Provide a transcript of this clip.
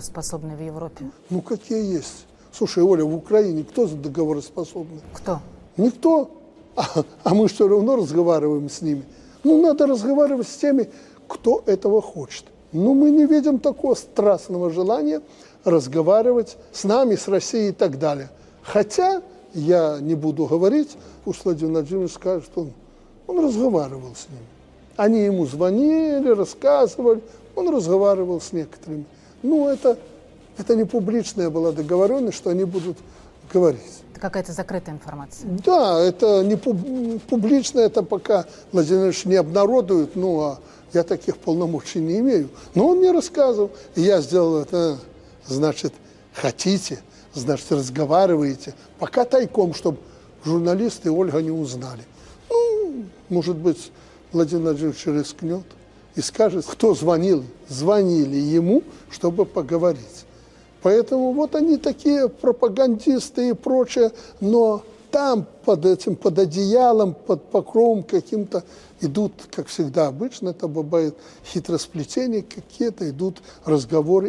способны в Европе? Ну, какие есть? Слушай, Оля, в Украине кто договороспособный? Кто? Никто. А мы все равно разговариваем с ними. Ну, надо разговаривать с теми, кто этого хочет. Но мы не видим такого страстного желания разговаривать с нами, с Россией и так далее. Хотя, я не буду говорить, пусть Владимир Владимирович скажет, что он разговаривал с ними. Они ему звонили, рассказывали, он разговаривал с некоторыми. Ну, это не публичная была договоренность, что они будут говорить. Это какая-то закрытая информация. Да, это не публично, это пока Владимир Владимирович не обнародует, ну, а я таких полномочий не имею. Но он мне рассказывал, и я сделал это, значит, хотите, значит, разговариваете, пока тайком, чтобы журналисты и Ольга не узнали. Ну, может быть, Владимир Владимирович рискнет и скажет, кто звонил. Звонили ему, чтобы поговорить. Поэтому вот они такие пропагандисты и прочее, но там под одеялом, под покровом каким-то идут, как всегда обычно, это бывает хитросплетения какие-то, идут разговоры.